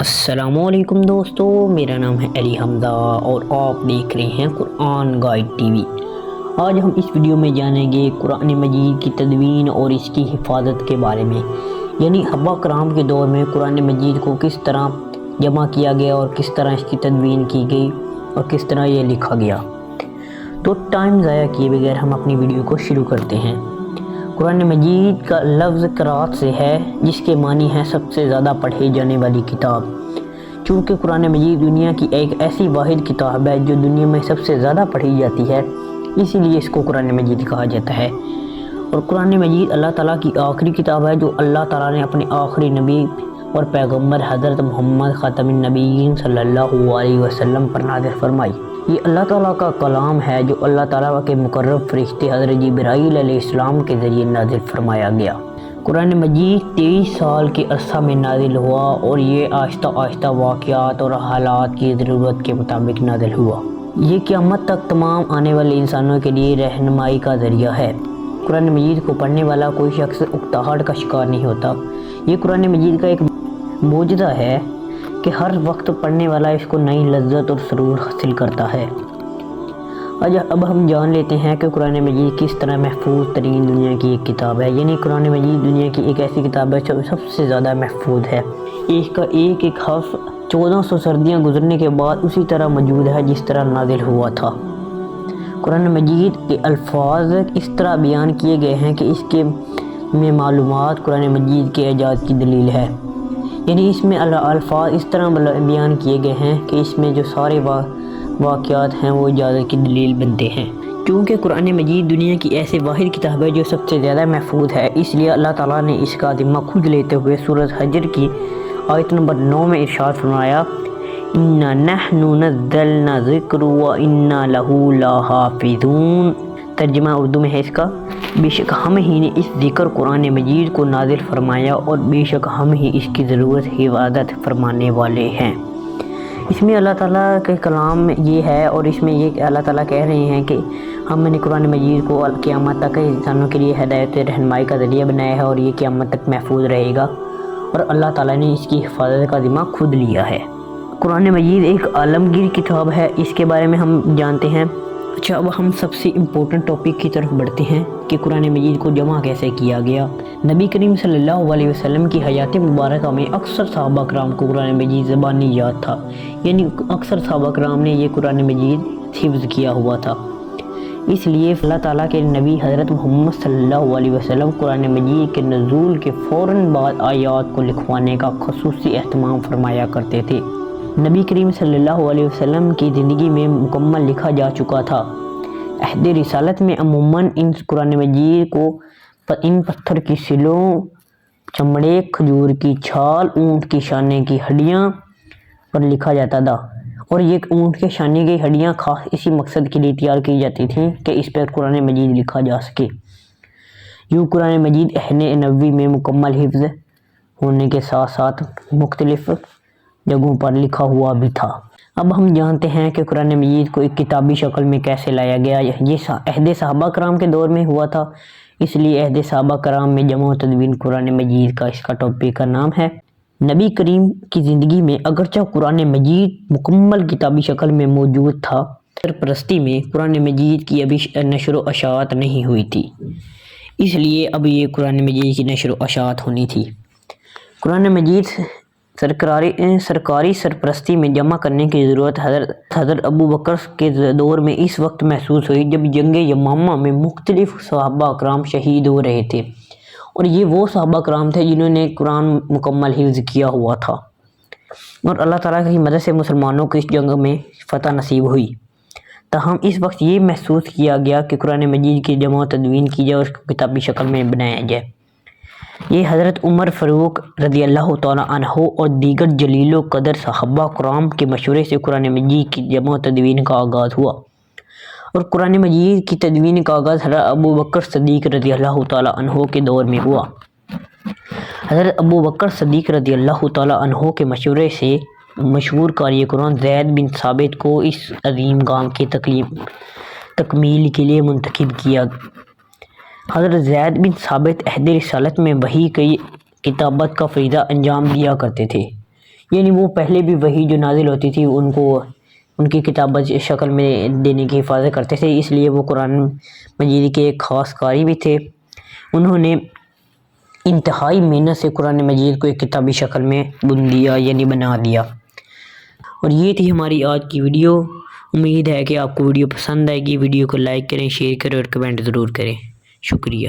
السلام علیکم دوستو، میرا نام ہے علی حمزہ اور آپ دیکھ رہے ہیں قرآن گائیڈ ٹی وی۔ آج ہم اس ویڈیو میں جانیں گے قرآن مجید کی تدوین اور اس کی حفاظت کے بارے میں، یعنی صحابہ کرام کے دور میں قرآن مجید کو کس طرح جمع کیا گیا اور کس طرح اس کی تدوین کی گئی اور کس طرح یہ لکھا گیا۔ تو ٹائم ضائع کیے بغیر ہم اپنی ویڈیو کو شروع کرتے ہیں۔ قرآن مجید کا لفظ قرات سے ہے، جس کے معنی ہے سب سے زیادہ پڑھی جانے والی کتاب۔ چونکہ قرآن مجید دنیا کی ایک ایسی واحد کتاب ہے جو دنیا میں سب سے زیادہ پڑھی جاتی ہے، اسی لیے اس کو قرآن مجید کہا جاتا ہے۔ اور قرآن مجید اللہ تعالیٰ کی آخری کتاب ہے جو اللہ تعالیٰ نے اپنے آخری نبی اور پیغمبر حضرت محمد خاتم النبیین صلی اللہ علیہ وسلم پر نازل فرمائی۔ یہ اللہ تعالیٰ کا کلام ہے جو اللہ تعالیٰ کے مقرب فرشتے حضرت جبرائیل علیہ السلام کے ذریعے نازل فرمایا گیا۔ قرآن مجید 23 سال کے عرصہ میں نازل ہوا اور یہ آہستہ آہستہ واقعات اور حالات کی ضرورت کے مطابق نازل ہوا۔ یہ قیامت تک تمام آنے والے انسانوں کے لیے رہنمائی کا ذریعہ ہے۔ قرآن مجید کو پڑھنے والا کوئی شخص اکتاہٹ کا شکار نہیں ہوتا۔ یہ قرآن مجید کا ایک معجزہ ہے کہ ہر وقت پڑھنے والا اس کو نئی لذت اور سرور حاصل کرتا ہے۔ اب ہم جان لیتے ہیں کہ قرآن مجید کس طرح محفوظ ترین دنیا کی ایک کتاب ہے، یعنی قرآن مجید دنیا کی ایک ایسی کتاب ہے جو سب سے زیادہ محفوظ ہے۔ اس کا ایک ایک حرف 1400 سردیاں گزرنے کے بعد اسی طرح موجود ہے جس طرح نازل ہوا تھا۔ قرآن مجید کے الفاظ اس طرح بیان کیے گئے ہیں کہ اس کے میں معلومات قرآن مجید کے اعجاز کی دلیل ہے، یعنی اس میں الفاظ اس طرح بیان کیے گئے ہیں کہ اس میں جو سارے واقعات ہیں وہ اجازت کی دلیل بنتے ہیں۔ چونکہ قرآن مجید دنیا کی ایسے واحد کتاب ہے جو سب سے زیادہ محفوظ ہے، اس لیے اللہ تعالیٰ نے اس کا ذمہ خود لیتے ہوئے سورۃ حجر کی آیت نمبر 9 میں ارشاد فرمایا، اِنَّا نَحْنُ نَزَّلْنَا الذِّکْرَ وَإِنَّا لَهُ لَحَافِظُونَ۔ ترجمہ اردو میں ہے اس کا، بے شک ہم ہی نے اس ذکر قرآن مجید کو نازل فرمایا اور بے شک ہم ہی اس کی ضرورت حفاظت فرمانے والے ہیں۔ اس میں اللہ تعالیٰ کے کلام یہ ہے اور اس میں یہ اللہ تعالیٰ کہہ رہے ہیں کہ ہم نے قرآن مجید کو قیامت تک انسانوں کے لیے ہدایت رہنمائی کا ذریعہ بنایا ہے اور یہ قیامت تک محفوظ رہے گا، اور اللہ تعالیٰ نے اس کی حفاظت کا ذمہ خود لیا ہے۔ قرآن مجید ایک عالمگیر کتاب ہے، اس کے بارے میں ہم جانتے ہیں۔ اچھا، اب ہم سب سے امپورٹنٹ ٹاپک کی طرف بڑھتے ہیں کہ قرآن مجید کو جمع کیسے کیا گیا۔ نبی کریم صلی اللہ علیہ وسلم کی حیات مبارکہ میں اکثر صحابہ کرام کو قرآن مجید زبانی یاد تھا، یعنی اکثر صحابہ کرام نے یہ قرآن مجید حفظ کیا ہوا تھا۔ اس لیے اللہ تعالیٰ کے نبی حضرت محمد صلی اللہ علیہ وسلم قرآن مجید کے نزول کے فوراً بعد آیات کو لکھوانے کا خصوصی اہتمام فرمایا کرتے تھے۔ نبی کریم صلی اللہ علیہ وسلم کی زندگی میں مکمل لکھا جا چکا تھا۔ عہد رسالت میں عموماً ان قرآن مجید کو ان پتھر کی سلوں، چمڑے، کھجور کی چھال، اونٹ کی شانے کی ہڈیاں پر لکھا جاتا تھا، اور یہ اونٹ کے شانے کی ہڈیاں خاص اسی مقصد کے لیے تیار کی جاتی تھیں کہ اس پر قرآن مجید لکھا جا سکے۔ یوں قرآن مجید عہد نبوی میں مکمل حفظ ہونے کے ساتھ ساتھ مختلف جگہوں پر لکھا ہوا بھی تھا۔ اب ہم جانتے ہیں کہ قرآن مجید کو ایک کتابی شکل میں کیسے لایا گیا۔ یہ عہد صحابہ کرام کے دور میں ہوا تھا، اس لیے عہد صحابہ کرام میں جمع و تدوین قرآن مجید کا اس کا ٹاپک کا نام ہے۔ نبی کریم کی زندگی میں اگرچہ قرآن مجید مکمل کتابی شکل میں موجود تھا، سرپرستی میں قرآن مجید کی ابھی نشر و اشاعت نہیں ہوئی تھی، اس لیے اب یہ قرآن مجید کی نشر و اشاعت ہونی تھی۔ قرآن مجید سرکاری سرپرستی میں جمع کرنے کی ضرورت حضرت ابو بکر کے دور میں اس وقت محسوس ہوئی جب جنگ یمامہ میں مختلف صحابہ کرام شہید ہو رہے تھے، اور یہ وہ صحابہ کرام تھے جنہوں نے قرآن مکمل حفظ کیا ہوا تھا، اور اللہ تعالیٰ کی مدد سے مسلمانوں کو اس جنگ میں فتح نصیب ہوئی۔ تاہم اس وقت یہ محسوس کیا گیا کہ قرآن مجید کی جمع و تدوین کی جائے اور اس کو کتابی شکل میں بنایا جائے۔ یہ حضرت عمر فاروق رضی اللہ تعالیٰ عنہ اور دیگر جلیل و قدر صحابہ کرام کے مشورے سے قرآن مجید کی جمع و تدوین کا آغاز ہوا، اور قرآن مجید کی تدوین کا آغاز حضرت ابو بکر صدیق رضی اللہ تعالیٰ عنہ کے دور میں ہوا۔ حضرت ابو بکر صدیق رضی اللہ تعالیٰ عنہ کے مشورے سے مشہور قاری قرآن زید بن ثابت کو اس عظیم کام کی تکمیل کے لیے منتخب کیا۔ حضرت زید بن ثابت عہد رسالت میں وحی کی کتابت کا فریضہ انجام دیا کرتے تھے، یعنی وہ پہلے بھی وہی جو نازل ہوتی تھی ان کو ان کی کتابت شکل میں دینے کی حفاظت کرتے تھے، اس لیے وہ قرآن مجید کے ایک خاص قاری بھی تھے۔ انہوں نے انتہائی محنت سے قرآن مجید کو ایک کتابی شکل میں بن دیا، یعنی بنا دیا۔ اور یہ تھی ہماری آج کی ویڈیو۔ امید ہے کہ آپ کو ویڈیو پسند آئے گی۔ ویڈیو کو لائک کریں، شیئر کریں اور کمنٹ ضرور کریں۔ شکریہ۔